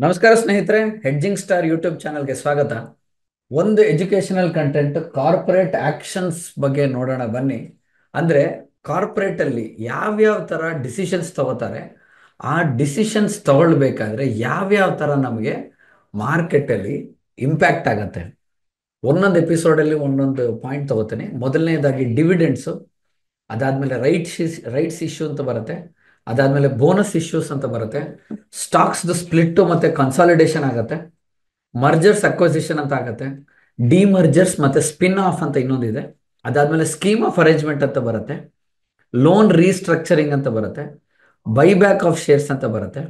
ನಮಸ್ಕಾರ ಸ್ನೇಹಿತರೆ, hedging star YouTube ಚಾನಲ್ಗೆ ಸ್ವಾಗತ. ಒಂದು ಎಜುಕೇಶನಲ್ ಕಂಟೆಂಟ್ ಕಾರ್ಪೊರೇಟ್ ಆಕ್ಷನ್ಸ್ ಬಗ್ಗೆ ನೋಡೋಣ ಬನ್ನಿ. ಅಂದ್ರೆ ಕಾರ್ಪೊರೇಟ್ ಅಲ್ಲಿ ಯಾವ್ಯಾವ ತರ ಡಿಸಿಷನ್ಸ್ ತಗೋತಾರೆ, ಆ ಡಿಸಿಷನ್ಸ್ ತಗೊಳ್ಬೇಕಾದ್ರೆ ಯಾವ್ಯಾವ ತರ ನಮಗೆ ಮಾರ್ಕೆಟ್ ಅಲ್ಲಿ ಇಂಪ್ಯಾಕ್ಟ್ ಆಗತ್ತೆ. ಒಂದೊಂದು ಎಪಿಸೋಡ್ ಅಲ್ಲಿ ಒಂದೊಂದು ಪಾಯಿಂಟ್ ತಗೋತೀನಿ. ಮೊದಲನೇದಾಗಿ ಡಿವಿಡೆಂಡ್ಸ್, ಅದಾದ್ಮೇಲೆ ರೈಟ್ಸ್ ಇಶ್ಯೂ ಅಂತ ಬರುತ್ತೆ, ಅದಾದ್ಮೇಲೆ ಬೋನಸ್ ಇಶ್ಯೂಸ್ ಅಂತ ಬರುತ್ತೆ, ಸ್ಟಾಕ್ಸ್ ಸ್ಪ್ಲಿಟ್ ಮತ್ತೆ ಕನ್ಸಾಲಿಡೇಷನ್ ಆಗತ್ತೆ, ಮರ್ಜರ್ಸ್ ಅಕ್ವಸಿಷನ್ ಅಂತ ಆಗತ್ತೆ, ಡಿಮರ್ಜರ್ಸ್ ಮತ್ತೆ ಸ್ಪಿನ್ ಆಫ್ ಅಂತ ಇನ್ನೊಂದಿದೆ, ಅದಾದ್ಮೇಲೆ ಸ್ಕೀಮ್ ಆಫ್ ಅರೇಂಜ್ಮೆಂಟ್ ಅಂತ ಬರುತ್ತೆ, ಲೋನ್ ರೀಸ್ಟ್ರಕ್ಚರಿಂಗ್ ಅಂತ ಬರುತ್ತೆ, ಬೈಬ್ಯಾಕ್ ಆಫ್ ಶೇರ್ಸ್ ಅಂತ ಬರುತ್ತೆ,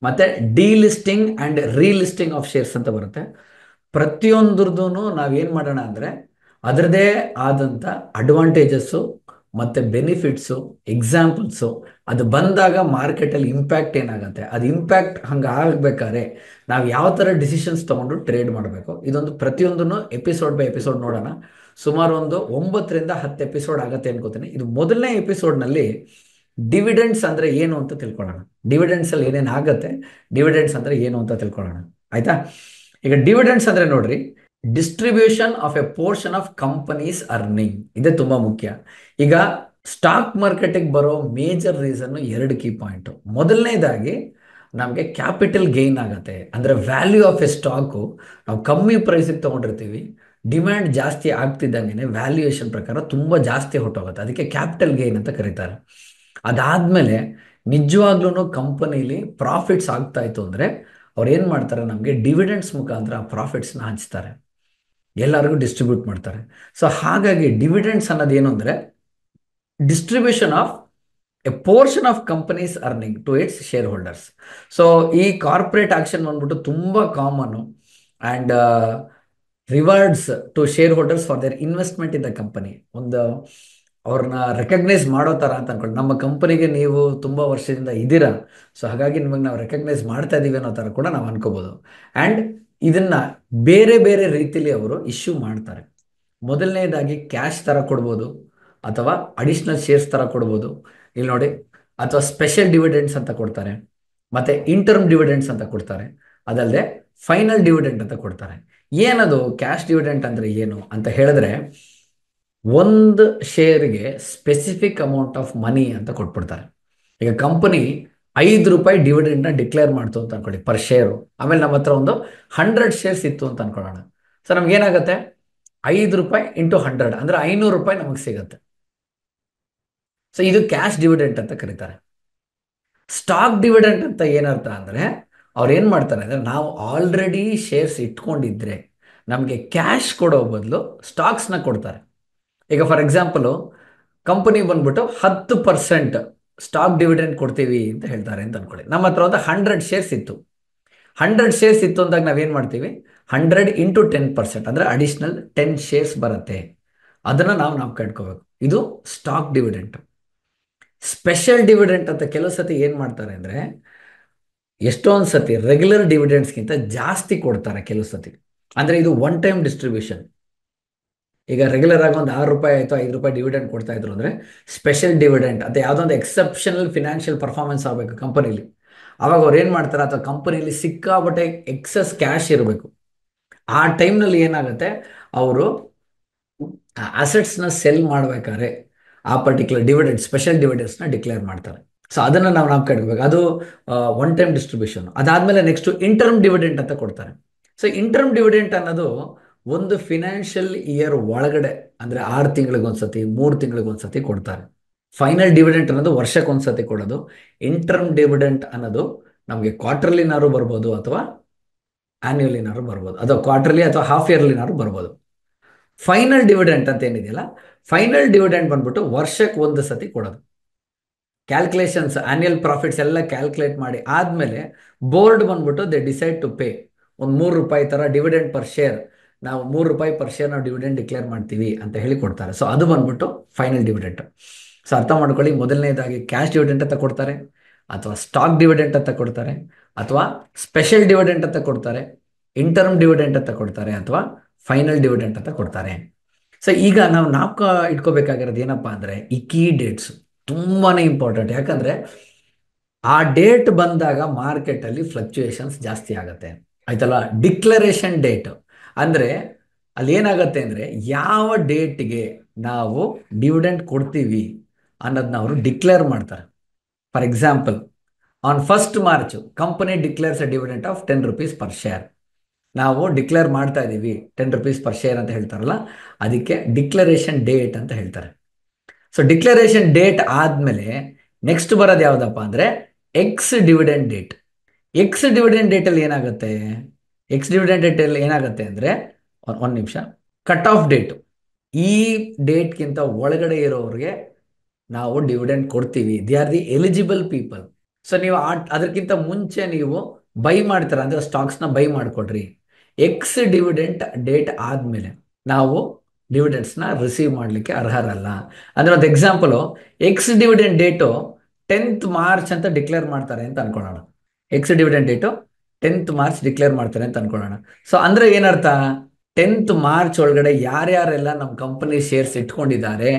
ಮತ್ತೆ ಡಿಲಿಸ್ಟಿಂಗ್ ಅಂಡ್ ರೀಲಿಸ್ಟಿಂಗ್ ಆಫ್ ಶೇರ್ಸ್ ಅಂತ ಬರುತ್ತೆ. ಪ್ರತಿಯೊಂದ್ರದ್ದು ನಾವೇನ್ ಮಾಡೋಣ ಅಂದ್ರೆ ಅದರದೇ ಆದಂತ ಅಡ್ವಾಂಟೇಜಸ್ಸು ಮತ್ತೆ ಬೆನಿಫಿಟ್ಸು, ಎಕ್ಸಾಂಪಲ್ಸು, ಅದು ಬಂದಾಗ ಮಾರ್ಕೆಟಲ್ಲಿ ಇಂಪ್ಯಾಕ್ಟ್ ಏನಾಗುತ್ತೆ, ಅದು ಇಂಪ್ಯಾಕ್ಟ್ ಹಂಗೆ ಆಗ್ಬೇಕಾದ್ರೆ ನಾವು ಯಾವ ಥರ ಡಿಸಿಷನ್ಸ್ ತಗೊಂಡು ಟ್ರೇಡ್ ಮಾಡಬೇಕು, ಇದೊಂದು ಪ್ರತಿಯೊಂದನ್ನು ಎಪಿಸೋಡ್ ಬೈ ಎಪಿಸೋಡ್ ನೋಡೋಣ. ಸುಮಾರು ಒಂದು 9 ರಿಂದ 10 ಎಪಿಸೋಡ್ ಆಗತ್ತೆ ಅನ್ಕೋತೀನಿ. ಇದು ಮೊದಲನೇ ಎಪಿಸೋಡ್ನಲ್ಲಿ ಡಿವಿಡೆಂಡ್ಸ್ ಅಂದ್ರೆ ಏನು ಅಂತ ತಿಳ್ಕೊಳ್ಳೋಣ. ಡಿವಿಡೆಂಡ್ಸ್ ಅಲ್ಲಿ ಏನೇನು ಆಗತ್ತೆ, ಡಿವಿಡೆಂಡ್ಸ್ ಅಂದ್ರೆ ಏನು ಅಂತ ತಿಳ್ಕೊಳ್ಳೋಣ, ಆಯ್ತಾ? ಈಗ ಡಿವಿಡೆಂಡ್ಸ್ ಅಂದ್ರೆ ನೋಡ್ರಿ, distribution of a portion of company's earning, ಇದೇ ತುಂಬಾ ಮುಖ್ಯ. ಈಗ ಸ್ಟಾಕ್ ಮಾರ್ಕೆಟಿಗೆ ಬರೋ ಮೇಜರ್ ರೀಸನ್ 2 ಕೀ ಪಾಯಿಂಟ್. ಮೊದಲನೇದಾಗಿ ನಮಗೆ ಕ್ಯಾಪಿಟಲ್ ಗೇನ್ ಆಗತ್ತೆ. ಅಂದ್ರೆ ವ್ಯಾಲ್ಯೂ ಆಫ್ ಎ ಸ್ಟಾಕು ನಾವು ಕಮ್ಮಿ ಪ್ರೈಸಿಗೆ ತಗೊಂಡಿರ್ತೀವಿ, ಡಿಮ್ಯಾಂಡ್ ಜಾಸ್ತಿ ಆಗ್ತಿದ್ದಂಗೆ ವ್ಯಾಲ್ಯೂಯೇಷನ್ ಪ್ರಕಾರ ತುಂಬಾ ಜಾಸ್ತಿ ಹೊಟ್ಟೋಗುತ್ತೆ, ಅದಕ್ಕೆ ಕ್ಯಾಪಿಟಲ್ ಗೇನ್ ಅಂತ ಕರೀತಾರೆ. ಅದಾದ್ಮೇಲೆ ನಿಜವಾಗ್ಲೂ ಕಂಪನಿಲಿ ಪ್ರಾಫಿಟ್ಸ್ ಆಗ್ತಾ ಇತ್ತು ಅಂದ್ರೆ ಅವ್ರು ಏನ್ ಮಾಡ್ತಾರೆ, ನಮಗೆ ಡಿವಿಡೆಂಡ್ಸ್ ಮುಖಾಂತರ ಆ ಪ್ರಾಫಿಟ್ಸ್ನ ಹಂಚ್ತಾರೆ, ಎಲ್ಲರಿಗೂ ಡಿಸ್ಟ್ರಿಬ್ಯೂಟ್ ಮಾಡ್ತಾರೆ. ಸೊ ಹಾಗಾಗಿ ಡಿವಿಡೆಂಡ್ಸ್ ಅನ್ನೋದು ಏನು ಅಂದ್ರೆ distribution of a portion of company's earning to its shareholders. So ಈ ಕಾರ್ಪೊರೇಟ್ ಆಕ್ಷನ್ ಬಂದ್ಬಿಟ್ಟು ತುಂಬಾ common and rewards to shareholders for their investment in the company. ಒಂದು ಅವ್ರನ್ನ ರೆಕಗ್ನೈಸ್ ಮಾಡೋ ತರ ಅಂತ ಅನ್ಕೊಳ್ಳಿ, ನಮ್ಮ ಕಂಪನಿಗೆ ನೀವು ತುಂಬಾ ವರ್ಷದಿಂದ ಇದ್ದೀರಾ, ಸೊ ಹಾಗಾಗಿ ನಿಮಗೆ ನಾವು ರೆಕಗ್ನೈಸ್ ಮಾಡ್ತಾ ಇದೀವಿ ಅನ್ನೋ ತರ ಕೂಡ ನಾವು ಅನ್ಕೋಬಹುದು. ಅಂಡ್ ಇದನ್ನ ಬೇರೆ ಬೇರೆ ರೀತಿಲಿ ಅವರು ಇಶ್ಯೂ ಮಾಡ್ತಾರೆ. ಮೊದಲನೇದಾಗಿ ಕ್ಯಾಶ್ ತರ ಕೊಡ್ಬೋದು, ಅಥವಾ ಅಡಿಷನಲ್ ಶೇರ್ಸ್ ತರ ಕೊಡ್ಬೋದು, ಇಲ್ಲಿ ನೋಡಿ, ಅಥವಾ ಸ್ಪೆಷಲ್ ಡಿವಿಡೆಂಡ್ಸ್ ಅಂತ ಕೊಡ್ತಾರೆ, ಮತ್ತೆ ಇಂಟರ್ಮ್ ಡಿವಿಡೆಂಡ್ಸ್ ಅಂತ ಕೊಡ್ತಾರೆ, ಅದಲ್ಲದೆ ಫೈನಲ್ ಡಿವಿಡೆಂಡ್ ಅಂತ ಕೊಡ್ತಾರೆ. ಏನದು ಕ್ಯಾಶ್ ಡಿವಿಡೆಂಟ್ ಅಂದ್ರೆ ಏನು ಅಂತ ಹೇಳಿದ್ರೆ, ಒಂದು ಶೇರ್ಗೆ ಸ್ಪೆಸಿಫಿಕ್ ಅಮೌಂಟ್ ಆಫ್ ಮನಿ ಅಂತ ಕೊಟ್ಬಿಡ್ತಾರೆ. ಈಗ ಕಂಪನಿ ₹5 ಡಿವಿಡೆಂಡ್ನ ಡಿಕ್ಲೇರ್ ಮಾಡ್ತು ಅಂತ ಅನ್ಕೊಳ್ಳಿ ಪರ್ ಶೇರು. ಆಮೇಲೆ ನಮ್ಮ ಹತ್ರ ಒಂದು 100 ಶೇರ್ಸ್ ಇತ್ತು ಅಂತ ಅನ್ಕೊಳ್ಳೋಣ. ಸೊ ನಮ್ಗೆ ಏನಾಗುತ್ತೆ, ₹5 ಇಂಟು 100 ಅಂದ್ರೆ ₹500 ನಮಗೆ ಸಿಗುತ್ತೆ. ಸೊ ಇದು ಕ್ಯಾಶ್ ಡಿವಿಡೆಂಟ್ ಅಂತ ಕರೀತಾರೆ. ಸ್ಟಾಕ್ ಡಿವಿಡೆಂಟ್ ಅಂತ ಏನರ್ಥ ಅಂದ್ರೆ, ಅವ್ರು ಏನ್ ಮಾಡ್ತಾರೆ ಅಂದ್ರೆ, ನಾವು ಆಲ್ರೆಡಿ ಶೇರ್ಸ್ ಇಟ್ಕೊಂಡಿದ್ರೆ ನಮಗೆ ಕ್ಯಾಶ್ ಕೊಡೋ ಬದಲು ಸ್ಟಾಕ್ಸ್ನ ಕೊಡ್ತಾರೆ. ಈಗ ಫಾರ್ ಎಕ್ಸಾಂಪಲ್ ಕಂಪನಿ ಬಂದ್ಬಿಟ್ಟು 10% ಸ್ಟಾಕ್ ಡಿವಿಡೆಂಡ್ ಕೊಡ್ತೀವಿ ಅಂತ ಹೇಳ್ತಾರೆ ಅಂತ ಅನ್ಕೊಳ್ಳಿ. ನಮ್ಮ ಹತ್ರ ಒಂದು 100 ಶೇರ್ಸ್ ಇತ್ತು. 100 ಶೇರ್ಸ್ ಇತ್ತು ಅಂದಾಗ ನಾವೇನ್ ಮಾಡ್ತೀವಿ, 100 ಇಂಟು 10% ಅಂದ್ರೆ ಅಡಿಷನಲ್ 10 ಶೇರ್ಸ್ ಬರುತ್ತೆ. ಅದನ್ನ ನಾವು ಕಟ್ಕೋಬೇಕು. ಇದು ಸ್ಟಾಕ್ ಡಿವಿಡೆಂಟ್. ಸ್ಪೆಷಲ್ ಡಿವಿಡೆಂಟ್ ಅಂತ ಕೆಲವು ಸತಿ ಏನ್ ಮಾಡ್ತಾರೆ ಅಂದ್ರೆ, ಎಷ್ಟೊಂದು ಸತಿ ರೆಗ್ಯುಲರ್ ಡಿವಿಡೆಂಡ್ಸ್ಗಿಂತ ಜಾಸ್ತಿ ಕೊಡ್ತಾರೆ ಕೆಲವು ಸತಿ. ಅಂದ್ರೆ ಇದು ಒನ್ ಟೈಮ್ ಡಿಸ್ಟ್ರಿಬ್ಯೂಷನ್. ಈಗ ರೆಗ್ಯುಲರ್ ಆಗಿ ಒಂದು ₹6 ಆಯ್ತು, ₹5 ಡಿವಿಡೆಂಡ್ ಕೊಡ್ತಾ ಇದ್ರು ಅಂದ್ರೆ ಸ್ಪೆಷಲ್ ಡಿವಿಡೆಂಟ್ ಅಂತ ಯಾವುದೋ ಒಂದು ಎಕ್ಸೆಪ್ಷನಲ್ ಫಿನಾನ್ಷಿಯಲ್ ಪರ್ಫಾರ್ಮೆನ್ಸ್ ಆಗಬೇಕು ಕಂಪನಿಲಿ. ಅವಾಗ ಅವ್ರು ಏನ್ ಮಾಡ್ತಾರೆ, ಅಥವಾ ಕಂಪನಿಲಿ ಸಿಕ್ಕಾಬಟ್ಟೆ ಎಕ್ಸಸ್ ಕ್ಯಾಶ್ ಇರಬೇಕು. ಆ ಟೈಮ್ನಲ್ಲಿ ಏನಾಗುತ್ತೆ, ಅವರು ಅಸೆಟ್ಸ್ನ ಸೆಲ್ ಮಾಡ್ಬೇಕಾದ್ರೆ ಆ ಪರ್ಟಿಕ್ಯುಲರ್ ಡಿವಿಡೆಂಡ್ ಸ್ಪೆಷಲ್ ಡಿವಿಡೆಂಡ್ಸ್ನ ಡಿಕ್ಲೇರ್ ಮಾಡ್ತಾರೆ. ಸೊ ಅದನ್ನ ನಾವು ಕಟ್ಕೋಬೇಕು. ಅದು ಒನ್ ಟೈಮ್ ಡಿಸ್ಟ್ರಿಬ್ಯೂಷನ್. ಅದಾದ್ಮೇಲೆ ನೆಕ್ಸ್ಟ್ ಇಂಟರ್ಮ್ ಡಿವಿಡೆಂಟ್ ಅಂತ ಕೊಡ್ತಾರೆ. ಸೊ ಇಂಟರ್ಮ್ ಡಿವಿಡೆಂಟ್ ಅನ್ನೋದು ಒಂದು ಫಿನಾನ್ಷಿಯಲ್ ಇಯರ್ ಒಳಗಡೆ, ಅಂದ್ರೆ 6 ತಿಂಗಳಿಗೊಂದ್ಸತಿ 3 ತಿಂಗಳಿಗೊಂದ್ಸತಿ ಕೊಡ್ತಾರೆ. ಫೈನಲ್ ಡಿವಿಡೆಂಟ್ ಅನ್ನೋದು ವರ್ಷಕ್ಕೊಂದ್ಸತಿ ಕೊಡೋದು. ಇಂಟರ್ಮ್ ಡಿವಿಡೆಂಟ್ ಅನ್ನೋದು ನಮಗೆ ಕ್ವಾರ್ಟರ್ಲಿನಾರು ಬರ್ಬೋದು, ಅಥವಾ ಆನ್ಯುವಲಿನಾರು ಬರ್ಬೋದು, ಅಥವಾ ಕ್ವಾರ್ಟರ್ಲಿ ಅಥವಾ ಹಾಫ್ ಇಯರ್ಲಿನಾರು ಬರ್ಬೋದು. ಫೈನಲ್ ಡಿವಿಡೆಂಟ್ ಅಂತ ಏನಿದೆಯಲ್ಲ, ಫೈನಲ್ ಡಿವಿಡೆಂಟ್ ಬಂದ್ಬಿಟ್ಟು ವರ್ಷಕ್ಕೆ ಒಂದು ಸತಿ ಕೊಡೋದು. ಕ್ಯಾಲ್ಕುಲೇಷನ್ಸ್ ಆನ್ಯುಯಲ್ ಪ್ರಾಫಿಟ್ಸ್ ಎಲ್ಲ ಕ್ಯಾಲ್ಕುಲೇಟ್ ಮಾಡಿ ಆದ್ಮೇಲೆ ಬೋರ್ಡ್ ಬಂದ್ಬಿಟ್ಟು ದೇ ಡಿಸೈಡ್ ಟು ಪೇ ಒಂದು ₹3 ತರ ಡಿವಿಡೆಂಡ್ ಪರ್ ಶೇರ್. ನಾವು ₹3 ಪರ್ ಶೇರ್ ನಾವು ಡಿವಿಡೆಂಡ್ ಡಿಕ್ಲೇರ್ ಮಾಡ್ತೀವಿ ಅಂತ ಹೇಳಿ ಕೊಡ್ತಾರೆ. ಸೊ ಅದು ಬಂದ್ಬಿಟ್ಟು ಫೈನಲ್ ಡಿವಿಡೆಂಟ್. ಸೊ ಅರ್ಥ ಮಾಡ್ಕೊಳ್ಳಿ, ಮೊದಲನೇದಾಗಿ ಕ್ಯಾಶ್ ಡಿವಿಡೆಂಟ್ ಅಂತ ಕೊಡ್ತಾರೆ, ಅಥವಾ ಸ್ಟಾಕ್ ಡಿವಿಡೆಂಟ್ ಅಂತ ಕೊಡ್ತಾರೆ, ಅಥವಾ ಸ್ಪೆಷಲ್ ಡಿವಿಡೆಂಟ್ ಅಂತ ಕೊಡ್ತಾರೆ, ಇಂಟರ್ಮ್ ಡಿವಿಡೆಂಟ್ ಅಂತ ಕೊಡ್ತಾರೆ, ಅಥವಾ ಫೈನಲ್ ಡಿವಿಡೆಂಟ್ ಅಂತ ಕೊಡ್ತಾರೆ. ಸೊ ಈಗ ನಾವು ನಾಪ್ಕ ಇಟ್ಕೋಬೇಕಾಗಿರೋದು ಏನಪ್ಪಾ ಅಂದ್ರೆ, ಈ ಕೀ ಡೇಟ್ಸ್ ತುಂಬಾನೇ ಇಂಪಾರ್ಟೆಂಟ್. ಯಾಕಂದ್ರೆ ಆ ಡೇಟ್ ಬಂದಾಗ ಮಾರ್ಕೆಟಲ್ಲಿ ಫ್ಲಕ್ಚುಯೇಷನ್ಸ್ ಜಾಸ್ತಿ ಆಗುತ್ತೆ. ಆಯ್ತಲ್ಲ. ಡಿಕ್ಲರೇಷನ್ ಡೇಟ್ ಅಂದರೆ ಅಲ್ಲಿ ಏನಾಗುತ್ತೆ ಅಂದರೆ ಯಾವ ಡೇಟ್ಗೆ ನಾವು ಡಿವಿಡೆಂಟ್ ಕೊಡ್ತೀವಿ ಅನ್ನೋದನ್ನ ಅವರು ಡಿಕ್ಲೇರ್ ಮಾಡ್ತಾರೆ. For example, on 1st March company declares a dividend of 10 rupees per share. ನಾವು ಡಿಕ್ಲೇರ್ ಮಾಡ್ತಾ ಇದ್ದೀವಿ 10 rupees per share ಅಂತ ಹೇಳ್ತಾರಲ್ಲ, ಅದಕ್ಕೆ ಡಿಕ್ಲರೇಷನ್ ಡೇಟ್ ಅಂತ ಹೇಳ್ತಾರೆ. ಸೊ ಡಿಕ್ಲರೇಷನ್ ಡೇಟ್ ಆದಮೇಲೆ ನೆಕ್ಸ್ಟ್ ಬರೋದು ಯಾವುದಪ್ಪ ಅಂದರೆ ex dividend date. Ex dividend ಡೇಟಲ್ಲಿ ಏನಾಗುತ್ತೆ, ಎಕ್ಸ್ ಡಿವಿಡೆಂಡ್ ಡೇಟಲ್ಲಿ ಏನಾಗುತ್ತೆ ಅಂದರೆ ಒಂದು ನಿಮಿಷ, ಕಟ್ ಆಫ್ ಡೇಟು. ಈ ಡೇಟ್ಗಿಂತ ಒಳಗಡೆ ಇರೋರಿಗೆ ನಾವು ಡಿವಿಡೆಂಡ್ ಕೊಡ್ತೀವಿ. They are the eligible people. So ನೀವು ಅದಕ್ಕಿಂತ ಮುಂಚೆ ನೀವು ಬೈ ಮಾಡ್ತೀರ ಅಂದರೆ ಸ್ಟಾಕ್ಸ್ನ ಬೈ ಮಾಡಿಕೊಡ್ರಿ. ಎಕ್ಸ್ ಡಿವಿಡೆಂಟ್ ಡೇಟ್ ಆದಮೇಲೆ ನಾವು ಡಿವಿಡೆಂಡ್ಸ್ನ ರಿಸೀವ್ ಮಾಡಲಿಕ್ಕೆ ಅರ್ಹರಲ್ಲ. ಅಂದರೆ ಒಂದು example, ex dividend date 10th March ಅಂತ ಡಿಕ್ಲೇರ್ ಮಾಡ್ತಾರೆ ಅಂತ ಅನ್ಕೊಳ್ಳೋಣ. Ex dividend date 10th March declare ಮಾಡ್ತಾರೆ ಅಂತ ಅನ್ಕೊಳ್ಳೋಣ. ಸೊ ಅಂದರೆ ಏನರ್ಥ, 10th ಮಾರ್ಚ್ ಒಳಗಡೆ ಯಾರ್ಯಾರೆಲ್ಲ ನಮ್ಮ ಕಂಪನಿ ಶೇರ್ಸ್ ಇಟ್ಕೊಂಡಿದ್ದಾರೆ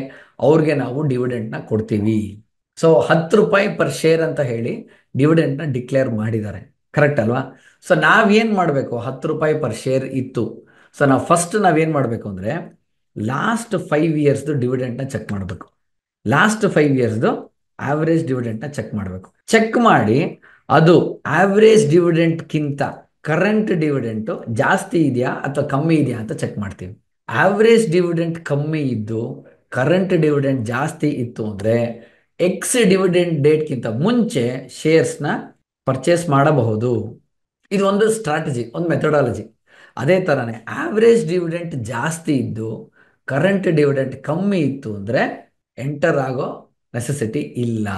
ಅವ್ರಿಗೆ ನಾವು ಡಿವಿಡೆಂಟ್ನ ಕೊಡ್ತೀವಿ. ಸೊ 10 ರೂಪಾಯಿ ಪರ್ ಶೇರ್ ಅಂತ ಹೇಳಿ ಡಿವಿಡೆಂಟ್ನ ಡಿಕ್ಲೇರ್ ಮಾಡಿದ್ದಾರೆ. ಕರೆಕ್ಟ್ ಅಲ್ವಾ? ಸೊ ನಾವೇನು ಮಾಡಬೇಕು, 10 ರೂಪಾಯಿ ಪರ್ ಶೇರ್ ಇತ್ತು. ಸೊ ನಾವು ಫಸ್ಟ್ ನಾವೇನು ಮಾಡಬೇಕು ಅಂದರೆ ಲಾಸ್ಟ್ 5 ಇಯರ್ಸ್ದು ಡಿವಿಡೆಂಟ್ನ ಚೆಕ್ ಮಾಡಬೇಕು. ಲಾಸ್ಟ್ 5 ಇಯರ್ಸ್ದು ಆವ್ರೇಜ್ ಡಿವಿಡೆಂಟ್ನ ಚೆಕ್ ಮಾಡಬೇಕು. ಚೆಕ್ ಮಾಡಿ ಅದು ಆವ್ರೇಜ್ ಡಿವಿಡೆಂಟ್ಗಿಂತ ಕರೆಂಟ್ ಡಿವಿಡೆಂಟು ಜಾಸ್ತಿ ಇದೆಯಾ ಅಥವಾ ಕಮ್ಮಿ ಇದೆಯಾ ಅಂತ ಚೆಕ್ ಮಾಡ್ತೀವಿ. ಆವ್ರೇಜ್ ಡಿವಿಡೆಂಟ್ ಕಮ್ಮಿ ಇದ್ದು ಕರೆಂಟ್ ಡಿವಿಡೆಂಟ್ ಜಾಸ್ತಿ ಇತ್ತು ಅಂದರೆ ಎಕ್ಸ್ ಡಿವಿಡೆಂಟ್ ಡೇಟ್ಗಿಂತ ಮುಂಚೆ ಶೇರ್ಸ್ನ ಪರ್ಚೇಸ್ ಮಾಡಬಹುದು. ಇದು ಒಂದು ಸ್ಟ್ರಾಟಜಿ, ಒಂದು ಮೆಥಡಾಲಜಿ. ಅದೇ ಥರನೇ ಆವ್ರೇಜ್ ಡಿವಿಡೆಂಟ್ ಜಾಸ್ತಿ ಇದ್ದು ಕರೆಂಟ್ ಡಿವಿಡೆಂಟ್ ಕಮ್ಮಿ ಇತ್ತು ಅಂದರೆ ಎಂಟರ್ ಆಗೋ ನೆಸೆಸಿಟಿ ಇಲ್ಲ.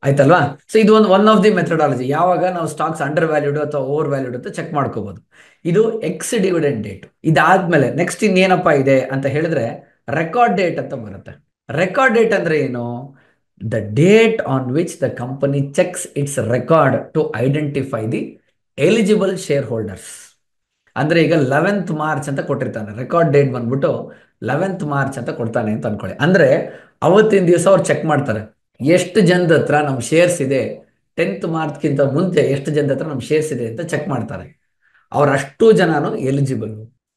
ಆಯ್ತಲ್ವಾ? ಸೊ ಇದು ಒನ್ ಆಫ್ ದಿ ಮೆಥಡಾಲಜಿ. ಯಾವಾಗ ನಾವು ಸ್ಟಾಕ್ಸ್ ಅಂಡರ್ ವ್ಯಾಲ್ಯೂಡ್ ಅಥವಾ ಓವರ್ ವ್ಯಾಲ್ಯೂಡ್ ಅಂತ ಚೆಕ್ ಮಾಡ್ಕೋಬಹುದು. ಇದು ಎಕ್ಸ್ ಡಿವಿಡೆಂಟ್ ಡೇಟ್. ಇದಾದ್ಮೇಲೆ ನೆಕ್ಸ್ಟ್ ಇನ್ನೇನಪ್ಪ ಇದೆ ಅಂತ ಹೇಳಿದ್ರೆ ರೆಕಾರ್ಡ್ ಡೇಟ್ ಅಂತ ಬರುತ್ತೆ. ರೆಕಾರ್ಡ್ ಡೇಟ್ ಅಂದ್ರೆ ಏನು? The date on which the company checks its record to identify the eligible shareholders. ಅಂದ್ರೆ ಈಗ 11th ಮಾರ್ಚ್ ಅಂತ ಕೊಟ್ಟಿರ್ತಾನೆ, ರೆಕಾರ್ಡ್ ಡೇಟ್ ಬಂದ್ಬಿಟ್ಟು 11th ಮಾರ್ಚ್ ಅಂತ ಕೊಡ್ತಾನೆ ಅಂತ ಅನ್ಕೊಳ್ಳಿ. ಅಂದ್ರೆ ಅವತ್ತಿನ ದಿವಸ ಅವ್ರು ಚೆಕ್ ಮಾಡ್ತಾರೆ ಎಷ್ಟು ಜನದ ಹತ್ರ ನಮ್ಮ ಶೇರ್ಸ್ ಇದೆ, 10th ಮಾರ್ಚ್ಗಿಂತ ಮುಂಚೆ ಎಷ್ಟು ಜನದ ಹತ್ರ ನಮ್ಮ ಶೇರ್ಸ್ ಇದೆ ಅಂತ ಚೆಕ್ ಮಾಡ್ತಾರೆ. ಅವ್ರು ಅಷ್ಟು ಜನನು ಎಲಿಜಿಬಲ್.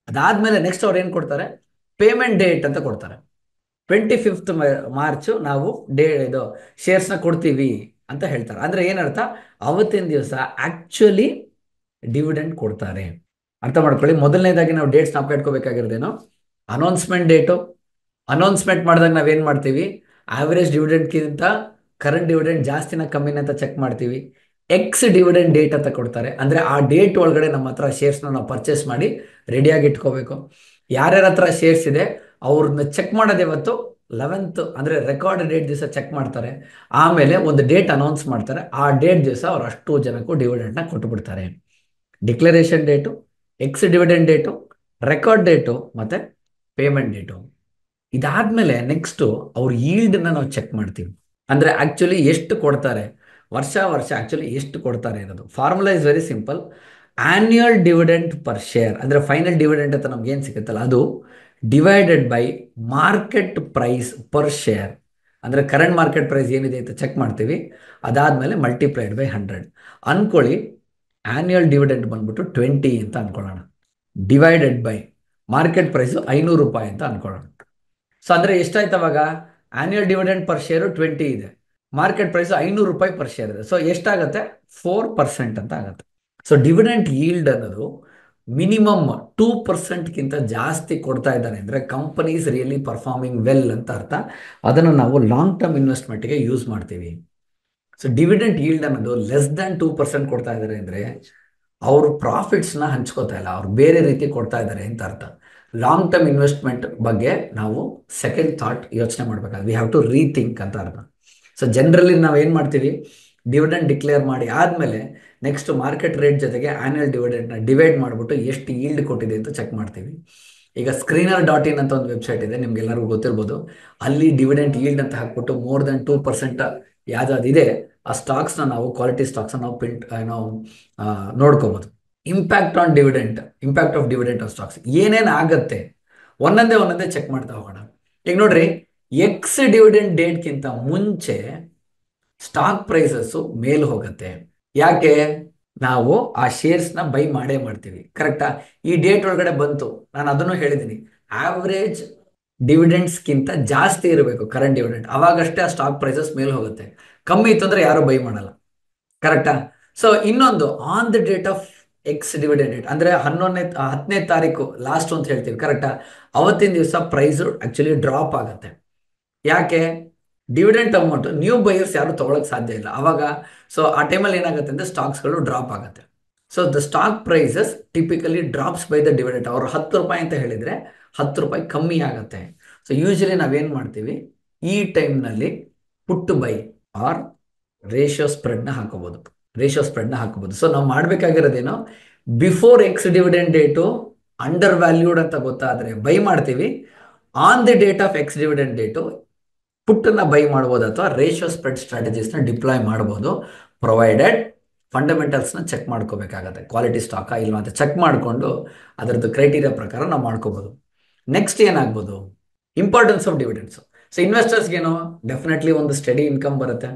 ಅದಾದ್ಮೇಲೆ ನೆಕ್ಸ್ಟ್ ಅವ್ರು ಏನು ಕೊಡ್ತಾರೆ, ಪೇಮೆಂಟ್ ಡೇಟ್ ಅಂತ ಕೊಡ್ತಾರೆ. 25th ಮಾರ್ಚ್ ನಾವು ಇದು ಶೇರ್ಸ್ನ ಕೊಡ್ತೀವಿ ಅಂತ ಹೇಳ್ತಾರೆ. ಅಂದ್ರೆ ಏನರ್ಥ, ಅವತ್ತಿನ ದಿವಸ ಆಕ್ಚುಲಿ ಡಿವಿಡೆಂಡ್ ಕೊಡ್ತಾರೆ. ಅರ್ಥ ಮಾಡ್ಕೊಳ್ಳಿ. ಮೊದಲನೇದಾಗಿ ನಾವು ಡೇಟ್ಸ್ ನಾವು ಇಟ್ಕೋಬೇಕಾಗಿರೋದೇನು, ಅನೌನ್ಸ್ಮೆಂಟ್ ಡೇಟು. ಅನೌನ್ಸ್ಮೆಂಟ್ ಮಾಡಿದಾಗ ನಾವೇನು ಮಾಡ್ತೀವಿ, ಆವ್ರೇಜ್ ಡಿವಿಡೆಂಡ್ಗಿಂತ ಕರೆಂಟ್ ಡಿವಿಡೆಂಡ್ ಜಾಸ್ತಿನ ಕಮ್ಮಿನ ಅಂತ ಚೆಕ್ ಮಾಡ್ತೀವಿ. ಎಕ್ಸ್ ಡಿವಿಡೆಂಡ್ ಡೇಟ್ ಅಂತ ಕೊಡ್ತಾರೆ. ಅಂದರೆ ಆ ಡೇಟ್ ಒಳಗಡೆ ನಮ್ಮ ಹತ್ರ ಶೇರ್ಸ್ನ ನಾವು ಪರ್ಚೇಸ್ ಮಾಡಿ ರೆಡಿಯಾಗಿ ಇಟ್ಕೋಬೇಕು. ಯಾರ್ಯಾರ ಹತ್ರ ಶೇರ್ಸ್ ಇದೆ ಅವ್ರನ್ನ ಚೆಕ್ ಮಾಡೋದು ಇವತ್ತು 11th ಅಂದರೆ ರೆಕಾರ್ಡ್ ಡೇಟ್ ದಿವಸ ಚೆಕ್ ಮಾಡ್ತಾರೆ. ಆಮೇಲೆ ಒಂದು ಡೇಟ್ ಅನೌನ್ಸ್ ಮಾಡ್ತಾರೆ. ಆ ಡೇಟ್ ದಿವಸ ಅವ್ರು ಅಷ್ಟು ಜನಕ್ಕೂ ಡಿವಿಡೆಂಡ್ನ ಕೊಟ್ಟುಬಿಡ್ತಾರೆ. Declaration date, ex dividend date, record date ಮತ್ತು ಪೇಮೆಂಟ್ ಡೇಟು. ಇದಾದ್ಮೇಲೆ ನೆಕ್ಸ್ಟು ಅವ್ರ ಈಲ್ಡನ್ನ ನಾವು ಚೆಕ್ ಮಾಡ್ತೀವಿ. ಅಂದರೆ ಆ್ಯಕ್ಚುಲಿ ಎಷ್ಟು ಕೊಡ್ತಾರೆ, ವರ್ಷ ಆ್ಯಕ್ಚುಲಿ ಎಷ್ಟು ಕೊಡ್ತಾರೆ ಅನ್ನೋದು. Formula is very simple. Annual dividend per share ಅಂದರೆ ಫೈನಲ್ ಡಿವಿಡೆಂಟ್ ಅಂತ ನಮ್ಗೆ ಏನು ಸಿಗುತ್ತಲ್ಲ ಅದು divided by market price per share. ಅಂದರೆ ಕರೆಂಟ್ ಮಾರ್ಕೆಟ್ ಪ್ರೈಸ್ ಏನಿದೆ ಅಂತ ಚೆಕ್ ಮಾಡ್ತೀವಿ. ಅದಾದಮೇಲೆ ಮಲ್ಟಿಪ್ಲೈಡ್ ಬೈ 100 ಅನ್ಕೊಳ್ಳಿ. ಆನ್ಯುಯಲ್ ಡಿವಿಡೆಂಟ್ ಬಂದ್ಬಿಟ್ಟು 20 ಅಂತ ಅನ್ಕೊಳ್ಳೋಣ, ಡಿವೈಡೆಡ್ ಬೈ ಮಾರ್ಕೆಟ್ ಪ್ರೈಸು 500 ರೂಪಾಯಿ ಅಂತ ಅನ್ಕೊಳ್ಳೋಣ. ಸೊ ಅಂದರೆ ಎಷ್ಟಾಯ್ತು ಅವಾಗ, ಆನ್ಯುಯಲ್ ಡಿವಿಡೆಂಟ್ ಪರ್ ಶೇರು 20 ಇದೆ, ಮಾರ್ಕೆಟ್ ಪ್ರೈಸು 500 ರೂಪಾಯಿ ಪರ್ ಶೇರ್ ಇದೆ. ಸೊ ಎಷ್ಟಾಗುತ್ತೆ, 4% ಅಂತ ಆಗುತ್ತೆ. ಸೊ ಡಿವಿಡೆಂಟ್ ಈಲ್ಡ್ ಅನ್ನೋದು ಮಿನಿಮಮ್ 2%ಗಿಂತ ಜಾಸ್ತಿ ಕೊಡ್ತಾ ಇದ್ದಾರೆ ಅಂದರೆ ಕಂಪನೀಸ್ ರಿಯಲಿ ಪರ್ಫಾರ್ಮಿಂಗ್ ವೆಲ್ ಅಂತ ಅರ್ಥ. ಅದನ್ನು ನಾವು ಲಾಂಗ್ ಟರ್ಮ್ ಇನ್ವೆಸ್ಟ್ಮೆಂಟ್ಗೆ ಯೂಸ್ ಮಾಡ್ತೀವಿ. ಸೊ ಡಿವಿಡೆಂಟ್ ಈಲ್ಡ್ ಅನ್ನೋದು ಲೆಸ್ ದ್ಯಾನ್ 2% ಕೊಡ್ತಾ ಇದ್ದಾರೆ ಅಂದರೆ ಅವರು ಪ್ರಾಫಿಟ್ಸ್ನ ಹಂಚ್ಕೋತಾ ಇಲ್ಲ, ಅವ್ರು ಬೇರೆ ರೀತಿ ಕೊಡ್ತಾ ಇದ್ದಾರೆ ಅಂತ ಅರ್ಥ. ಲಾಂಗ್ ಟರ್ಮ್ ಇನ್ವೆಸ್ಟ್ಮೆಂಟ್ ಬಗ್ಗೆ ನಾವು ಸೆಕೆಂಡ್ ಥಾಟ್ ಯೋಚನೆ ಮಾಡಬೇಕಾದ್ರೆ ವಿ ಹ್ಯಾವ್ ಟು ರೀಥಿಂಕ್ ಅಂತ ಅರ್ಥ. ಸೊ ಜನರಲಿ ನಾವು ಏನು ಮಾಡ್ತೀವಿ, ಡಿವಿಡೆಂಡ್ ಡಿಕ್ಲೇರ್ ಮಾಡಿ ಆದಮೇಲೆ ನೆಕ್ಸ್ಟ್ ಮಾರ್ಕೆಟ್ ರೇಟ್ ಜೊತೆಗೆ ಆನ್ಯುಯಲ್ ಡಿವಿಡೆಂಡ್ನ ಡಿವೈಡ್ ಮಾಡಿಬಿಟ್ಟು ಎಷ್ಟು ಈಲ್ಡ್ ಕೊಟ್ಟಿದೆ ಅಂತ ಚೆಕ್ ಮಾಡ್ತೀವಿ. ಈಗ screener.in ಅಂತ ಒಂದು ವೆಬ್ಸೈಟ್ ಇದೆ, ನಿಮ್ಗೆಲ್ಲರಿಗೂ ಗೊತ್ತಿರ್ಬೋದು. ಅಲ್ಲಿ ಡಿವಿಡೆಂಟ್ ಈಲ್ಡ್ ಅಂತ ಹಾಕ್ಬಿಟ್ಟು ಮೋರ್ ದೆನ್ 2% ಯಾವ್ದಾದಿದೆ ಆ ಸ್ಟಾಕ್ಸ್ನ ನಾವು ಕ್ವಾಲಿಟಿ ಸ್ಟಾಕ್ಸ್ನ ನಾವು ನೋಡ್ಕೋಬೋದು. Impact on dividend, impact of dividend of stocks ಏನೇನು ಆಗುತ್ತೆ ಒಂದೊಂದೇ ಚೆಕ್ ಮಾಡ್ತಾ ಹೋಗೋಣ. ಈಗ ನೋಡ್ರಿ, ಎಕ್ಸ್ ಡಿವಿಡೆಂಟ್ ಡೇಟ್ಗಿಂತ ಮುಂಚೆ ಸ್ಟಾಕ್ ಪ್ರೈಸಸ್ ಮೇಲ್ ಹೋಗುತ್ತೆ. ಯಾಕೆ? ನಾವು ಆ ಶೇರ್ಸ್ನ ಬೈ ಮಾಡೇ ಮಾಡ್ತೀವಿ, ಕರೆಕ್ಟಾ? ಈ ಡೇಟ್ ಒಳಗಡೆ ಬಂತು, ನಾನು ಅದನ್ನು ಹೇಳಿದ್ದೀನಿ. ಆವ್ರೇಜ್ ಡಿವಿಡೆಂಡ್ಸ್ಗಿಂತ ಜಾಸ್ತಿ ಇರಬೇಕು ಕರೆಂಟ್ ಡಿವಿಡೆಂಡ್, ಅವಾಗಷ್ಟೇ ಆ ಸ್ಟಾಕ್ ಪ್ರೈಸಸ್ ಮೇಲೆ ಹೋಗುತ್ತೆ. ಕಮ್ಮಿ ಇತ್ತು ಅಂದ್ರೆ ಯಾರು ಬೈ ಮಾಡಲ್ಲ, ಕರೆಕ್ಟಾ? ಸೊ ಇನ್ನೊಂದು, on the date of ex dividend date ಅಂದ್ರೆ 10ನೇ ತಾರೀಕು ಲಾಸ್ಟ್ ಅಂತ ಹೇಳ್ತೀವಿ, ಕರೆಕ್ಟಾ? ಅವತ್ತಿನ ದಿವಸ ಪ್ರೈಸ್ ಆಕ್ಚುಲಿ ಡ್ರಾಪ್ ಆಗುತ್ತೆ. ಯಾಕೆ? ಡಿವಿಡೆಂಟ್ ಅಮೌಂಟ್ ನ್ಯೂ ಬೈಯರ್ಸ್ ಯಾರು ತಗೊಳಕ್ ಸಾಧ್ಯ ಇಲ್ಲ ಅವಾಗ. ಸೊ ಆ ಟೈಮಲ್ಲಿ ಏನಾಗುತ್ತೆ ಅಂದ್ರೆ ಸ್ಟಾಕ್ಸ್ಗಳು ಡ್ರಾಪ್ ಆಗುತ್ತೆ. So the stock prices typically drops by the dividend. ಅವರು 10 ರೂಪಾಯಿ ಅಂತ ಹೇಳಿದ್ರೆ 10 ರೂಪಾಯಿ ಕಮ್ಮಿ ಆಗುತ್ತೆ. ಸೊ ಯೂಶಲಿ ನಾವೇನ್ ಮಾಡ್ತೀವಿ, ಈ ಟೈಮ್ನಲ್ಲಿ ಪುಟ್ ಬೈ ಆರ್ ರೇಷಿಯೋ ಸ್ಪ್ರೆಡ್ನ ಹಾಕೋಬಹುದು. ಸೊ ನಾವು ಮಾಡ್ಬೇಕಾಗಿರೋದೇನು, before ex dividend date under valued ಅಂತ ಗೊತ್ತಾದ್ರೆ ಬೈ ಮಾಡ್ತೀವಿ. On the date of ex dividend date ಪುಟ್ಟನ್ನ ಬೈ ಮಾಡ್ಬೋದು ಅಥವಾ ರೇಷಿಯೋ ಸ್ಪ್ರೆಡ್ ಸ್ಟ್ರಾಟಜೀಸ್ನ ಡಿಪ್ಲಾಯ್ ಮಾಡ್ಬೋದು, ಪ್ರೊವೈಡೆಡ್ ಫಂಡಮೆಂಟಲ್ಸ್ನ ಚೆಕ್ ಮಾಡ್ಕೋಬೇಕಾಗತ್ತೆ, ಕ್ವಾಲಿಟಿ ಸ್ಟಾಕಾ ಇಲ್ವಾ ಅಂತ ಚೆಕ್ ಮಾಡಿಕೊಂಡು ಅದರದ್ದು ಕ್ರೈಟೀರಿಯಾ ಪ್ರಕಾರ ನಾವು ಮಾಡ್ಕೋಬೋದು. ನೆಕ್ಸ್ಟ್ ಏನಾಗ್ಬೋದು, ಇಂಪಾರ್ಟೆನ್ಸ್ ಆಫ್ ಡಿವಿಡೆಂಡ್ಸ್. ಸೊ ಇನ್ವೆಸ್ಟರ್ಸ್ಗೇನು ಡೆಫಿನೆಟ್ಲಿ ಒಂದು ಸ್ಟಡಿ ಇನ್ಕಮ್ ಬರುತ್ತೆ.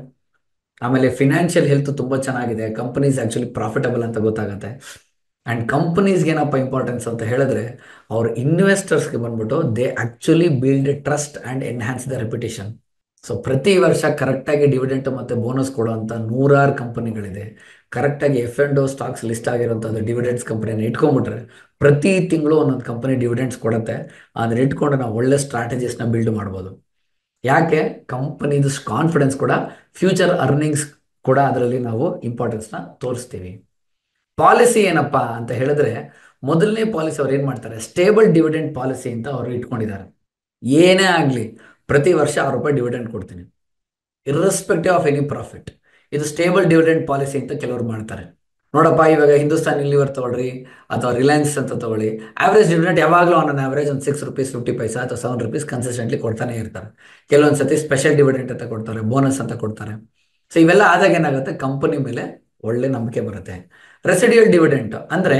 ಆಮೇಲೆ ಫಿನಾನ್ಷಿಯಲ್ ಹೆಲ್ತ್ ತುಂಬ ಚೆನ್ನಾಗಿದೆ, ಕಂಪನೀಸ್ ಆ್ಯಕ್ಚುಲಿ ಪ್ರಾಫಿಟಬಲ್ ಅಂತ ಗೊತ್ತಾಗುತ್ತೆ. ಆ್ಯಂಡ್ ಕಂಪನೀಸ್ಗೆ ಏನಪ್ಪ ಇಂಪಾರ್ಟೆನ್ಸ್ ಅಂತ ಹೇಳಿದ್ರೆ, ಅವ್ರ ಇನ್ವೆಸ್ಟರ್ಸ್ಗೆ ಬಂದ್ಬಿಟ್ಟು they actually build trust and enhance the reputation. So ಪ್ರತಿ ವರ್ಷ ಕರೆಕ್ಟಾಗಿ ಡಿವಿಡೆಂಟ್ ಮತ್ತು ಬೋನಸ್ ಕೊಡುವಂಥ ನೂರಾರು ಕಂಪನಿಗಳಿದೆ. ಕರೆಕ್ಟಾಗಿ F&O ಸ್ಟಾಕ್ಸ್ ಲಿಸ್ಟ್ ಆಗಿರೋಂಥದ್ದು ಡಿವಿಡೆಂಡ್ಸ್ ಕಂಪನಿನ ಇಟ್ಕೊಂಡ್ಬಿಟ್ರೆ ಪ್ರತಿ ತಿಂಗಳು ಒಂದೊಂದು ಕಂಪನಿ ಡಿವಿಡೆಂಡ್ಸ್ ಕೊಡುತ್ತೆ. ಅದನ್ನ ಇಟ್ಕೊಂಡು ನಾವು ಒಳ್ಳೆ ಸ್ಟ್ರಾಟಜೀಸ್ನ ಬಿಲ್ಡ್ ಮಾಡ್ಬೋದು. ಯಾಕೆ? ಕಂಪನಿದು ಕಾನ್ಫಿಡೆನ್ಸ್ ಕೂಡ, ಫ್ಯೂಚರ್ ಅರ್ನಿಂಗ್ಸ್ ಕೂಡ ಅದರಲ್ಲಿ ನಾವು ಇಂಪಾರ್ಟೆನ್ಸ್ನ ತೋರಿಸ್ತೀವಿ. ಪಾಲಿಸಿ ಏನಪ್ಪಾ ಅಂತ ಹೇಳಿದ್ರೆ, ಮೊದಲನೇ ಪಾಲಿಸಿ ಅವ್ರು ಏನು ಮಾಡ್ತಾರೆ, ಸ್ಟೇಬಲ್ ಡಿವಿಡೆಂಡ್ ಪಾಲಿಸಿ ಅಂತ ಅವರು ಇಟ್ಕೊಂಡಿದ್ದಾರೆ. ಏನೇ ಆಗಲಿ ಪ್ರತಿ ವರ್ಷ 6 ರೂಪಾಯಿ ಡಿವಿಡೆಂಡ್ ಕೊಡ್ತೀನಿ, ಇರ್ರೆಸ್ಪೆಕ್ಟಿವ್ ಆಫ್ ಎನಿ ಪ್ರಾಫಿಟ್. ಇದು ಸ್ಟೇಬಲ್ ಡಿವಿಡೆಂಡ್ ಪಾಲಿಸಿ ಅಂತ ಕೆಲವರು ಮಾಡ್ತಾರೆ. ನೋಡಪ್ಪ, ಇವಾಗ ಹಿಂದೂಸ್ತಾನ್ ಯೂನಿಲಿವರ್ ತಗೊಳ್ರಿ ಅಥವಾ ರಿಲಯನ್ಸ್ ಅಂತ ತಗೊಳ್ಳಿ, ಆವ್ರೇಜ್ ಡಿವಿಡೆಂಟ್ ಯಾವಾಗಲೂ ಆನ್ ಆವ್ರೇಜ್ ಒಂದು 6 ರೂಪೀಸ್ 50 ಪೈಸಾ ಅಥವಾ 7 ರೂಪೀಸ್ ಕನ್ಸಿಸ್ಟೆಂಟ್ಲಿ ಕೊಡ್ತಾನೆ ಇರ್ತಾರೆ. ಕೆಲವೊಂದು ಸತಿ ಸ್ಪೆಷಲ್ ಡಿವಿಡೆಂಟ್ ಅಂತ ಕೊಡ್ತಾರೆ, ಬೋನಸ್ ಅಂತ ಕೊಡ್ತಾರೆ. ಸೊ ಇವೆಲ್ಲ ಆದಾಗ ಏನಾಗುತ್ತೆ, ಕಂಪನಿ ಮೇಲೆ ಒಳ್ಳೆ ನಂಬಿಕೆ ಬರುತ್ತೆ. ರೆಸಿಡಿಯಲ್ ಡಿವಿಡೆಂಟ್ ಅಂದರೆ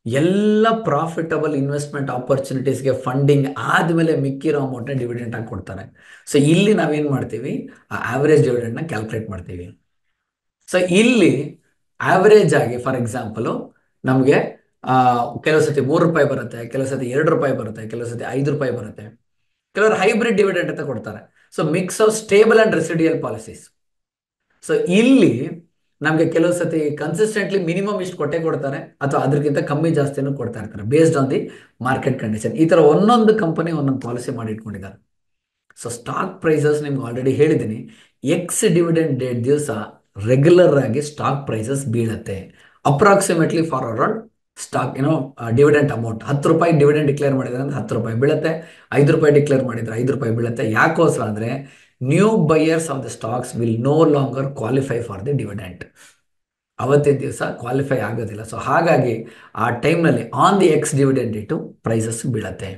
ಎಲ್ಲ ಪ್ರಾಫಿಟಬಲ್ ಇನ್ವೆಸ್ಟ್ಮೆಂಟ್ ಆಪರ್ಚುನಿಟೀಸ್ಗೆ ಫಂಡಿಂಗ್ ಆದಮೇಲೆ ಮಿಕ್ಕಿರೋ ಅಮೌಂಟ್ನ ಡಿವಿಡೆಂಟ್ ಆಗಿ ಕೊಡ್ತಾರೆ. ಸೊ ಇಲ್ಲಿ ನಾವೇನು ಮಾಡ್ತೀವಿ, ಆ ಆವ್ರೇಜ್ ಡಿವಿಡೆಂಟ್ನ ಕ್ಯಾಲ್ಕುಲೇಟ್ ಮಾಡ್ತೀವಿ. ಸೊ ಇಲ್ಲಿ ಆವ್ರೇಜ್ ಆಗಿ ಫಾರ್ ಎಕ್ಸಾಂಪಲು ನಮಗೆ ಕೆಲವು ಸತಿ 3 ರೂಪಾಯಿ ಬರುತ್ತೆ, ಕೆಲವು ಸತಿ 2 ರೂಪಾಯಿ ಬರುತ್ತೆ, ಕೆಲವು ಸತಿ 5 ರೂಪಾಯಿ ಬರುತ್ತೆ. ಕೆಲವರು ಹೈಬ್ರಿಡ್ ಡಿವಿಡೆಂಟ್ ಅಂತ ಕೊಡ್ತಾರೆ. So mix of stable and residual policies. So ಇಲ್ಲಿ ನಮಗೆ ಕೆಲವು ಸತಿ ಕನ್ಸಿಸ್ಟೆಂಟ್ಲಿ ಮಿನಿಮಮ್ ಇಷ್ಟು ಕೊಟ್ಟೆ ಕೊಡ್ತಾರೆ ಅಥವಾ ಅದಕ್ಕಿಂತ ಕಮ್ಮಿ ಜಾಸ್ತಿನೂ ಕೊಡ್ತಾ ಇರ್ತಾರೆ, based on the market condition. ಈ ಥರ ಒಂದೊಂದು ಕಂಪನಿ ಒಂದೊಂದು ಪಾಲಿಸಿ ಮಾಡಿ ಇಟ್ಕೊಂಡಿದ್ದಾರೆ. ಸೊ ಸ್ಟಾಕ್ ಪ್ರೈಸಸ್ ನಿಮ್ಗೆ ಆಲ್ರೆಡಿ ಹೇಳಿದ್ದೀನಿ, ಎಕ್ಸ್ ಡಿವಿಡೆಂಡ್ ಡೇಟ್ ದಿವಸ ರೆಗ್ಯುಲರ್ ಆಗಿ ಸ್ಟಾಕ್ ಪ್ರೈಸಸ್ ಬೀಳುತ್ತೆ. Approximately for around stock dividend amount 10 ರೂಪಾಯಿ ಡಿವಿಡೆಂಡ್ ಡಿಕ್ಲೇರ್ ಮಾಡಿದ್ರೆ ಅಂದ್ರೆ 10 ರೂಪಾಯಿ ಬೀಳುತ್ತೆ, 5 ರೂಪಾಯಿ ಡಿಕ್ಲೇರ್ ಮಾಡಿದ್ರೆ 5 ರೂಪಾಯಿ ಬೀಳುತ್ತೆ. ಯಾಕೋಸ್ಕರ ಅಂದರೆ new buyers of the stocks will no longer qualify for the dividend. ಅವತ್ತಿನ ದಿವಸ ಕ್ವಾಲಿಫೈ ಆಗೋದಿಲ್ಲ. ಸೊ ಹಾಗಾಗಿ ಆ ಟೈಮ್ನಲ್ಲಿ on the ex dividend date prices ಬೀಳುತ್ತೆ.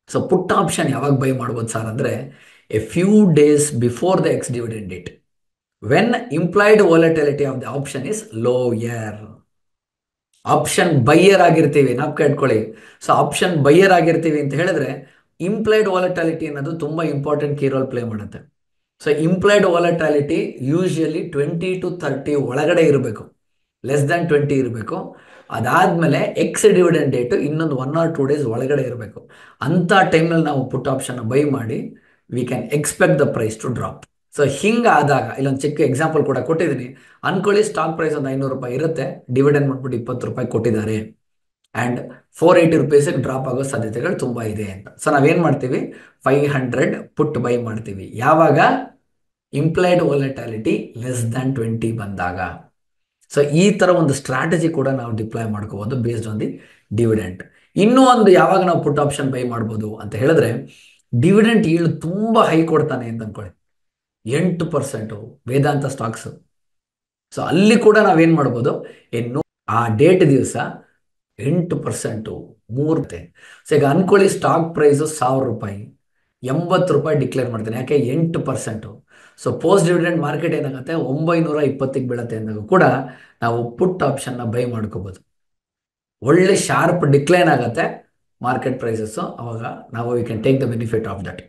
ಸೊ ಪುಟ್ ಆಪ್ಷನ್ ಯಾವಾಗ ಬೈ ಮಾಡ್ಬೋದು ಸರ್ ಅಂದರೆ, a few days before the ex dividend date, when implied volatility of the option is lower. Option buyer ಆಗಿರ್ತೀವಿ, ನಾವು ಕೇಳ್ಕೊಳ್ಳಿ. ಸೊ ಆಪ್ಷನ್ ಬೈಯರ್ ಆಗಿರ್ತೀವಿ ಅಂತ ಹೇಳಿದ್ರೆ ಇಂಪ್ಲಾಯ್ಡ್ ವಾಲಟಿಲಿಟಿ ಅನ್ನೋದು ತುಂಬ ಇಂಪಾರ್ಟೆಂಟ್ ಕೀ ರೋಲ್ ಪ್ಲೇ ಮಾಡುತ್ತೆ. So employed volatility usually 20 to 30 ಒಳಗಡೆ ಇರಬೇಕು, ಲೆಸ್ ದ್ಯಾನ್ 20 ಇರಬೇಕು. ಅದಾದಮೇಲೆ ಎಕ್ಸ್ ಡಿವಿಡೆಂಡ್ ಡೇಟು ಇನ್ನೊಂದು 1 or 2 ಡೇಸ್ ಒಳಗಡೆ ಇರಬೇಕು. ಅಂಥ ಟೈಮ್ನಲ್ಲಿ ನಾವು ಪುಟ್ ಆಪ್ಷನ್ನ ಬೈ ಮಾಡಿ we can expect the price to drop. So ಹಿಂಗಾದಾಗ ಇಲ್ಲೊಂದು ಚಿಕ್ಕ ಎಕ್ಸಾಂಪಲ್ ಕೂಡ ಕೊಟ್ಟಿದ್ದೀನಿ. ಅನ್ಕೊಳ್ಳಿ ಸ್ಟಾಕ್ ಪ್ರೈಸ್ ಒಂದು 500 ರೂಪಾಯಿ ಇರುತ್ತೆ, ಡಿವಿಡೆಂಡ್ ಮಾಡ್ಬಿಟ್ಟು 20 ರೂಪಾಯಿ ಕೊಟ್ಟಿದ್ದಾರೆ ಆ್ಯಂಡ್ 480 ರೂಪೀಸಿಗೆ ಡ್ರಾಪ್ ಆಗೋ ಸಾಧ್ಯತೆಗಳು ತುಂಬ ಇದೆ ಅಂತ. ಸೊ ನಾವೇನು ಮಾಡ್ತೀವಿ, 500 ಪುಟ್ ಬೈ ಮಾಡ್ತೀವಿ. ಯಾವಾಗ? ಇಂಪ್ಲಾಯ್ಡ್ ವಾಲಟಿಲಿಟಿ ಲೆಸ್ ದ್ಯಾನ್ 20 ಬಂದಾಗ. ಸೊ ಈ ಥರ ಒಂದು ಸ್ಟ್ರಾಟಜಿ ಕೂಡ ನಾವು ಡಿಪ್ಲಾಯ್ ಮಾಡ್ಕೋಬೋದು ಬೇಸ್ಡ್ ಆನ್ ದಿ ಡಿವಿಡೆಂಟ್. ಇನ್ನೂ ಒಂದು ಯಾವಾಗ ನಾವು ಪುಟ್ ಆಪ್ಷನ್ ಬೈ ಮಾಡ್ಬೋದು ಅಂತ ಹೇಳಿದ್ರೆ, ಡಿವಿಡೆಂಟ್ ಈಲ್ಡ್ ತುಂಬ ಹೈ ಕೊಡ್ತಾನೆ ಅಂತ ಅನ್ಕೊಳ್ಳಿ, 8% ವೇದಾಂತ ಸ್ಟಾಕ್ಸ್. ಸೊ ಅಲ್ಲಿ ಕೂಡ ನಾವೇನು ಮಾಡ್ಬೋದು, ಆ ಡೇಟ್ ದಿವಸ 8% 3. ಸೊ ಈಗ ಅನ್ಕೊಳ್ಳಿ ಸ್ಟಾಕ್ ಪ್ರೈಸು 1000 ರೂಪಾಯಿ, 80 ರೂಪಾಯಿ ಡಿಕ್ಲೇರ್ ಮಾಡ್ತಾನೆ. ಯಾಕೆ? 8%. ಸೊ ಪೋಸ್ಟ್ ಡಿವಿಡೆಂಡ್ ಮಾರ್ಕೆಟ್ ಏನಾಗುತ್ತೆ, 920ಗೆ ಬೀಳುತ್ತೆ ಅಂದಾಗ ಕೂಡ ನಾವು ಪುಟ್ ಆಪ್ಷನ್ನ ಬೈ ಮಾಡ್ಕೋಬೋದು. ಒಳ್ಳೆ ಶಾರ್ಪ್ ಡಿಕ್ಲೈನ್ ಆಗುತ್ತೆ ಮಾರ್ಕೆಟ್ ಪ್ರೈಸಸ್ಸು, ಅವಾಗ ನಾವು we can take the benefit of that.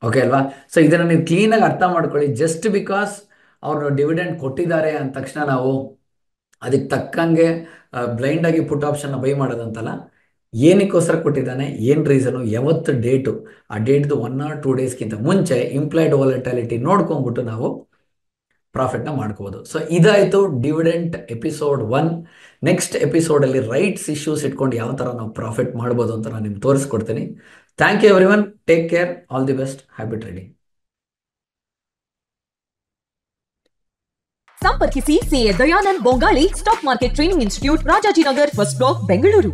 Okay ಅಲ್ವಾ? ಸೊ ಇದನ್ನು ನೀವು ಕ್ಲೀನಾಗಿ ಅರ್ಥ ಮಾಡ್ಕೊಳ್ಳಿ. ಜಸ್ಟ್ ಬಿಕಾಸ್ ಅವರು ಡಿವಿಡೆಂಡ್ ಕೊಟ್ಟಿದ್ದಾರೆ ಅಂದ ತಕ್ಷಣ ನಾವು ಅದಕ್ಕೆ ತಕ್ಕಂಗೆ ಬ್ಲೈಂಡಾಗಿ ಪುಟ್ ಆಪ್ಷನ್ನ ಬೈ ಮಾಡೋದಂತಲ್ಲ. ಏನಕ್ಕೋಸ್ಕರ ಕೊಟ್ಟಿದ್ದಾನೆ, ಏನು ರೀಸನು, ಯಾವತ್ತು ಡೇಟು, ಆ ಡೇಟ್ದು 1 or 2 ಡೇಸ್ಗಿಂತ ಮುಂಚೆ ಇಂಪ್ಲಾಯ್ಡ್ ವಾಲಟಾಲಿಟಿ ನೋಡ್ಕೊಂಡ್ಬಿಟ್ಟು ನಾವು ಪ್ರಾಫಿಟ್ನ ಮಾಡ್ಕೋಬೋದು. ಸೊ ಇದಾಯಿತು ಡಿವಿಡೆಂಟ್ ಎಪಿಸೋಡ್ 1. ನೆಕ್ಸ್ಟ್ ಎಪಿಸೋಡಲ್ಲಿ ರೈಟ್ಸ್ ಇಶ್ಯೂಸ್ ಇಟ್ಕೊಂಡು ಯಾವ ಥರ ನಾವು ಪ್ರಾಫಿಟ್ ಮಾಡ್ಬೋದು ಅಂತ ನಾನು ನಿಮ್ಗೆ ತೋರಿಸ್ಕೊಡ್ತೀನಿ. Thank you everyone. Take care. All the best. Happy trading. ಸಂಪರ್ಕಿಸಿ CA Dayanand Bongali, stock market training institute, Rajajinagar, first block, Bengaluru.